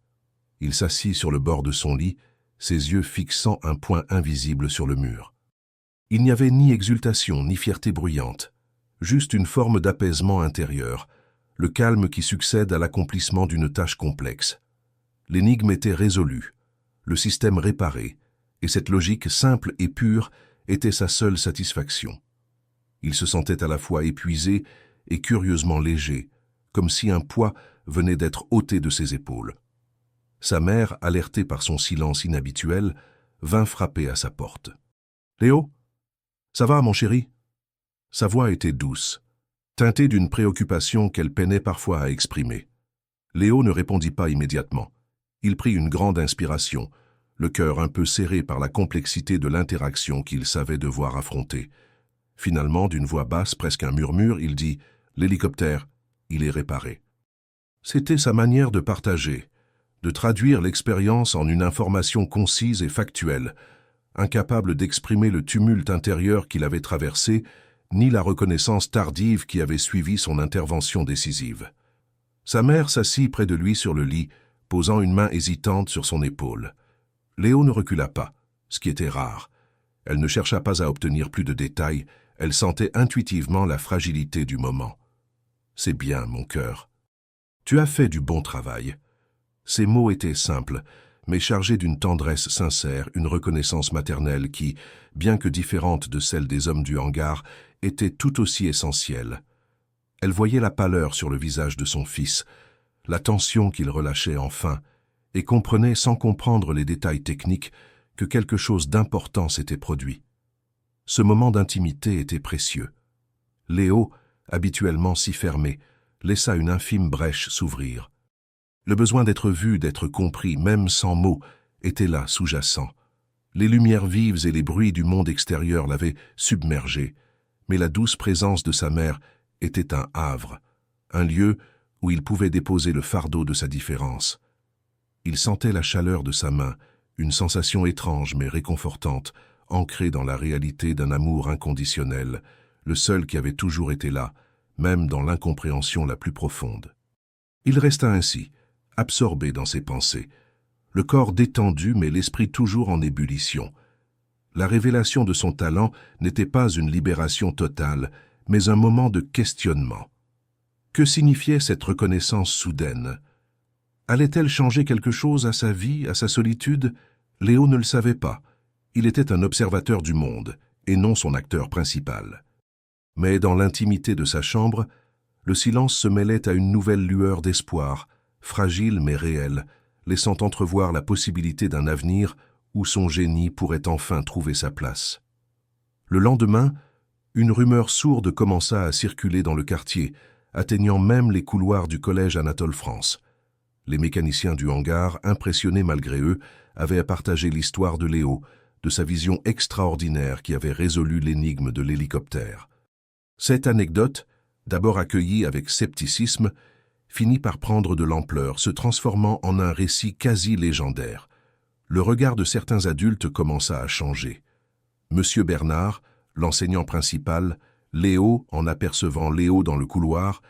Il s'assit sur le bord de son lit, ses yeux fixant un point invisible sur le mur. Il n'y avait ni exultation ni fierté bruyante, juste une forme d'apaisement intérieur, le calme qui succède à l'accomplissement d'une tâche complexe. L'énigme était résolue, le système réparé, et cette logique simple et pure était sa seule satisfaction. Il se sentait à la fois épuisé et curieusement léger, comme si un poids venait d'être ôté de ses épaules. Sa mère, alertée par son silence inhabituel, vint frapper à sa porte. « Léo, ça va, mon chéri ?» Sa voix était douce, teintée d'une préoccupation qu'elle peinait parfois à exprimer. Léo ne répondit pas immédiatement. Il prit une grande inspiration, le cœur un peu serré par la complexité de l'interaction qu'il savait devoir affronter. Finalement, d'une voix basse, presque un murmure, il dit « L'hélicoptère, il est réparé. » C'était sa manière de partager, de traduire l'expérience en une information concise et factuelle, incapable d'exprimer le tumulte intérieur qu'il avait traversé, ni la reconnaissance tardive qui avait suivi son intervention décisive. Sa mère s'assit près de lui sur le lit, posant une main hésitante sur son épaule. Léo ne recula pas, ce qui était rare. Elle ne chercha pas à obtenir plus de détails, elle sentait intuitivement la fragilité du moment. « C'est bien, mon cœur. Tu as fait du bon travail. » Ces mots étaient simples, mais chargés d'une tendresse sincère, une reconnaissance maternelle qui, bien que différente de celle des hommes du hangar, était tout aussi essentielle. Elle voyait la pâleur sur le visage de son fils, la tension qu'il relâchait enfin, et comprenait sans comprendre les détails techniques que quelque chose d'important s'était produit. Ce moment d'intimité était précieux. Léo, habituellement si fermé, laissa une infime brèche s'ouvrir. Le besoin d'être vu, d'être compris, même sans mots, était là, sous-jacent. Les lumières vives et les bruits du monde extérieur l'avaient submergé, mais la douce présence de sa mère était un havre, un lieu où il pouvait déposer le fardeau de sa différence. Il sentait la chaleur de sa main, une sensation étrange mais réconfortante, ancrée dans la réalité d'un amour inconditionnel, le seul qui avait toujours été là, même dans l'incompréhension la plus profonde. Il resta ainsi, absorbé dans ses pensées, le corps détendu mais l'esprit toujours en ébullition. La révélation de son talent n'était pas une libération totale, mais un moment de questionnement. Que signifiait cette reconnaissance soudaine? Allait-elle changer quelque chose à sa vie, à sa solitude? Léo ne le savait pas. Il était un observateur du monde, et non son acteur principal. Mais dans l'intimité de sa chambre, le silence se mêlait à une nouvelle lueur d'espoir, fragile mais réelle, laissant entrevoir la possibilité d'un avenir où son génie pourrait enfin trouver sa place. Le lendemain, une rumeur sourde commença à circuler dans le quartier, atteignant même les couloirs du collège Anatole France. Les mécaniciens du hangar, impressionnés malgré eux, avaient partagé l'histoire de Léo, de sa vision extraordinaire qui avait résolu l'énigme de l'hélicoptère. Cette anecdote, d'abord accueillie avec scepticisme, finit par prendre de l'ampleur, se transformant en un récit quasi légendaire. Le regard de certains adultes commença à changer. Monsieur Bernard, l'enseignant principal, Léo, en apercevant Léo dans le couloir,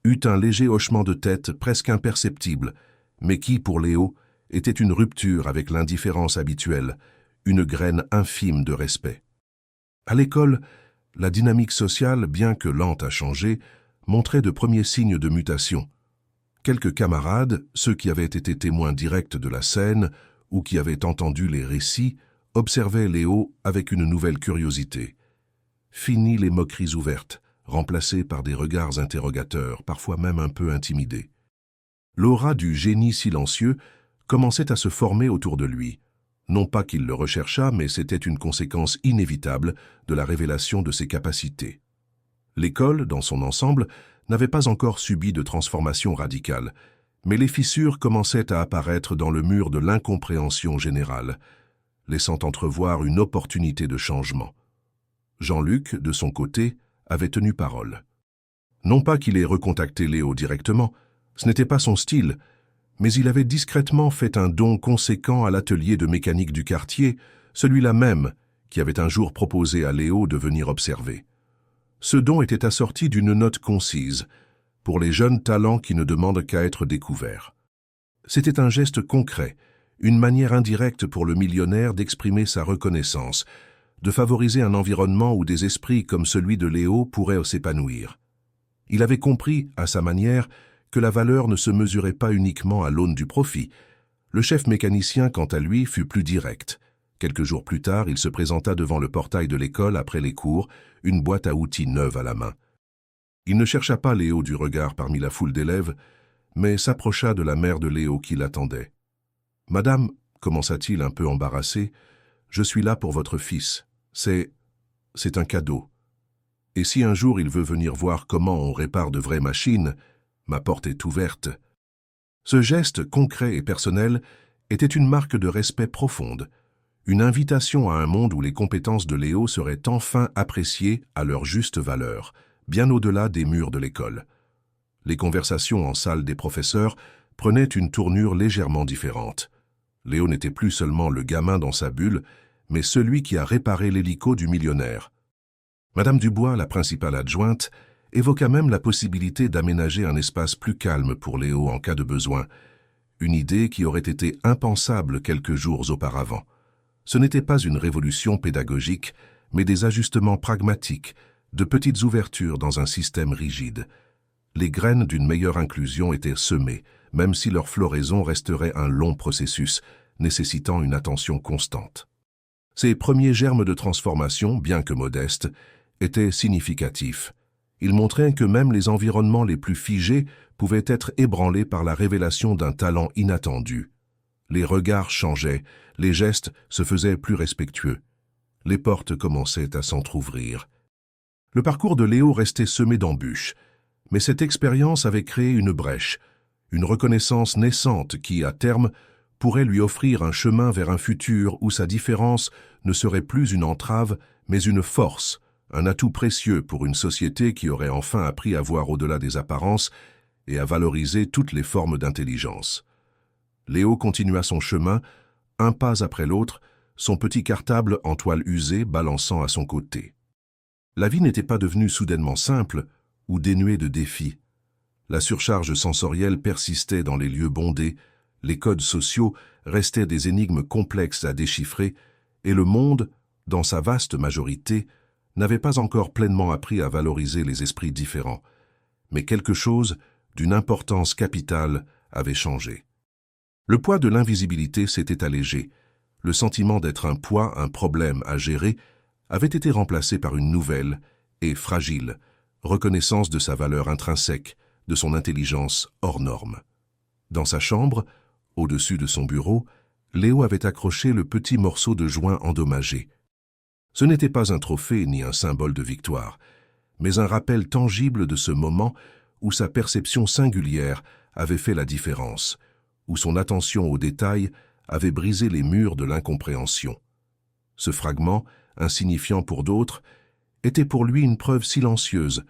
eut un léger hochement de tête presque imperceptible, mais qui, pour Léo, était une rupture avec l'indifférence habituelle, une graine infime de respect. À l'école, la dynamique sociale, bien que lente à changer, montrait de premiers signes de mutation. Quelques camarades, ceux qui avaient été témoins directs de la scène ou qui avaient entendu les récits, observaient Léo avec une nouvelle curiosité. Fini les moqueries ouvertes, remplacées par des regards interrogateurs, parfois même un peu intimidés. L'aura du génie silencieux commençait à se former autour de lui. Non pas qu'il le recherchât, mais c'était une conséquence inévitable de la révélation de ses capacités. L'école, dans son ensemble, n'avait pas encore subi de transformation radicale, mais les fissures commençaient à apparaître dans le mur de l'incompréhension générale, laissant entrevoir une opportunité de changement. Jean-Luc, de son côté, avait tenu parole. Non pas qu'il ait recontacté Léo directement, ce n'était pas son style, mais il avait discrètement fait un don conséquent à l'atelier de mécanique du quartier, celui-là même qui avait un jour proposé à Léo de venir observer. Ce don était assorti d'une note concise, pour les jeunes talents qui ne demandent qu'à être découverts. C'était un geste concret, une manière indirecte pour le millionnaire d'exprimer sa reconnaissance, de favoriser un environnement où des esprits comme celui de Léo pourraient s'épanouir. Il avait compris, à sa manière, que la valeur ne se mesurait pas uniquement à l'aune du profit. Le chef mécanicien, quant à lui, fut plus direct. Quelques jours plus tard, il se présenta devant le portail de l'école après les cours, une boîte à outils neuve à la main. Il ne chercha pas Léo du regard parmi la foule d'élèves, mais s'approcha de la mère de Léo qui l'attendait. « Madame, commença-t-il un peu embarrassé, je suis là pour votre fils. C'est un cadeau. Et si un jour il veut venir voir comment on répare de vraies machines, ma porte est ouverte. » Ce geste concret et personnel était une marque de respect profonde, une invitation à un monde où les compétences de Léo seraient enfin appréciées à leur juste valeur, bien au-delà des murs de l'école. Les conversations en salle des professeurs prenaient une tournure légèrement différente. Léo n'était plus seulement le gamin dans sa bulle, mais celui qui a réparé l'hélico du millionnaire. Madame Dubois, la principale adjointe, évoqua même la possibilité d'aménager un espace plus calme pour Léo en cas de besoin, une idée qui aurait été impensable quelques jours auparavant. Ce n'était pas une révolution pédagogique, mais des ajustements pragmatiques, de petites ouvertures dans un système rigide. Les graines d'une meilleure inclusion étaient semées, même si leur floraison resterait un long processus, nécessitant une attention constante. Ces premiers germes de transformation, bien que modestes, étaient significatifs. Ils montraient que même les environnements les plus figés pouvaient être ébranlés par la révélation d'un talent inattendu. Les regards changeaient, les gestes se faisaient plus respectueux. Les portes commençaient à s'entr'ouvrir. Le parcours de Léo restait semé d'embûches, mais cette expérience avait créé une brèche, une reconnaissance naissante qui, à terme, pourrait lui offrir un chemin vers un futur où sa différence ne serait plus une entrave, mais une force, un atout précieux pour une société qui aurait enfin appris à voir au-delà des apparences et à valoriser toutes les formes d'intelligence. Léo continua son chemin, un pas après l'autre, son petit cartable en toile usée balançant à son côté. La vie n'était pas devenue soudainement simple ou dénuée de défis. La surcharge sensorielle persistait dans les lieux bondés, les codes sociaux restaient des énigmes complexes à déchiffrer, et le monde, dans sa vaste majorité, n'avait pas encore pleinement appris à valoriser les esprits différents. Mais quelque chose, d'une importance capitale, avait changé. Le poids de l'invisibilité s'était allégé. Le sentiment d'être un poids, un problème à gérer, avait été remplacée par une nouvelle et fragile reconnaissance de sa valeur intrinsèque, de son intelligence hors norme. Dans sa chambre, au-dessus de son bureau, Léo avait accroché le petit morceau de joint endommagé. Ce n'était pas un trophée ni un symbole de victoire, mais un rappel tangible de ce moment où sa perception singulière avait fait la différence, où son attention aux détails avait brisé les murs de l'incompréhension. Ce fragment, insignifiant pour d'autres, était pour lui une preuve silencieuse,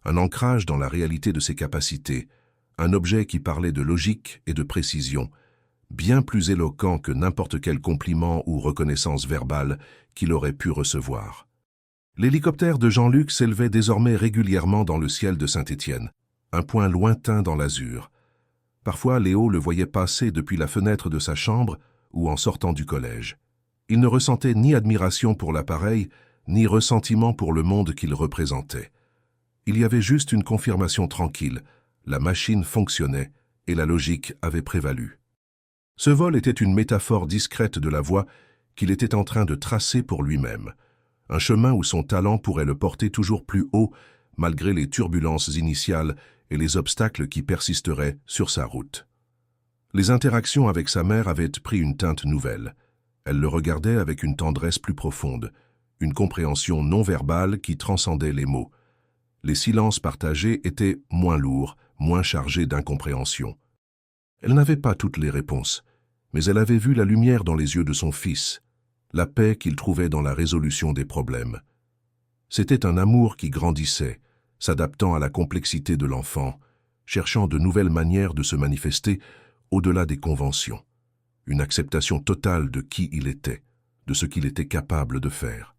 un ancrage dans la réalité de ses capacités, un objet qui parlait de logique et de précision, bien plus éloquent que n'importe quel compliment ou reconnaissance verbale qu'il aurait pu recevoir. L'hélicoptère de Jean-Luc s'élevait désormais régulièrement dans le ciel de Saint-Étienne, un point lointain dans l'azur. Parfois, Léo le voyait passer depuis la fenêtre de sa chambre ou en sortant du collège. Il ne ressentait ni admiration pour l'appareil, ni ressentiment pour le monde qu'il représentait. Il y avait juste une confirmation tranquille, la machine fonctionnait et la logique avait prévalu. Ce vol était une métaphore discrète de la voie qu'il était en train de tracer pour lui-même, un chemin où son talent pourrait le porter toujours plus haut malgré les turbulences initiales et les obstacles qui persisteraient sur sa route. Les interactions avec sa mère avaient pris une teinte nouvelle. Elle le regardait avec une tendresse plus profonde, une compréhension non verbale qui transcendait les mots. Les silences partagés étaient moins lourds, moins chargés d'incompréhension. Elle n'avait pas toutes les réponses, mais elle avait vu la lumière dans les yeux de son fils, la paix qu'il trouvait dans la résolution des problèmes. C'était un amour qui grandissait, s'adaptant à la complexité de l'enfant, cherchant de nouvelles manières de se manifester au-delà des conventions. Une acceptation totale de qui il était, de ce qu'il était capable de faire.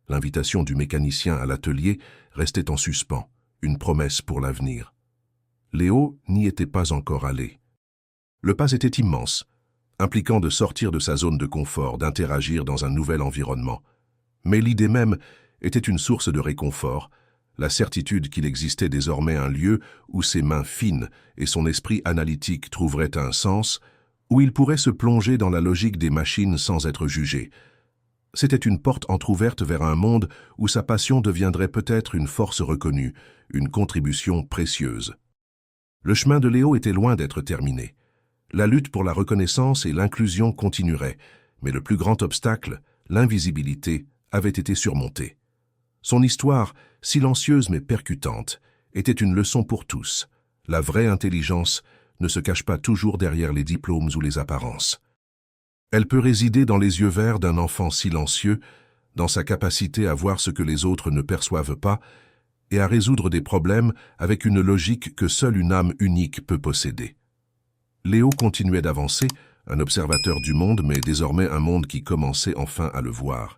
L'invitation du mécanicien à l'atelier restait en suspens, une promesse pour l'avenir. Léo n'y était pas encore allé. Le pas était immense, impliquant de sortir de sa zone de confort, d'interagir dans un nouvel environnement. Mais l'idée même était une source de réconfort, la certitude qu'il existait désormais un lieu où ses mains fines et son esprit analytique trouveraient un sens, où il pourrait se plonger dans la logique des machines sans être jugé. C'était une porte entr'ouverte vers un monde où sa passion deviendrait peut-être une force reconnue, une contribution précieuse. Le chemin de Léo était loin d'être terminé. La lutte pour la reconnaissance et l'inclusion continuerait, mais le plus grand obstacle, l'invisibilité, avait été surmonté. Son histoire, silencieuse mais percutante, était une leçon pour tous. La vraie intelligence ne se cache pas toujours derrière les diplômes ou les apparences. Elle peut résider dans les yeux verts d'un enfant silencieux, dans sa capacité à voir ce que les autres ne perçoivent pas et à résoudre des problèmes avec une logique que seule une âme unique peut posséder. Léo continuait d'avancer, un observateur du monde, mais désormais un monde qui commençait enfin à le voir.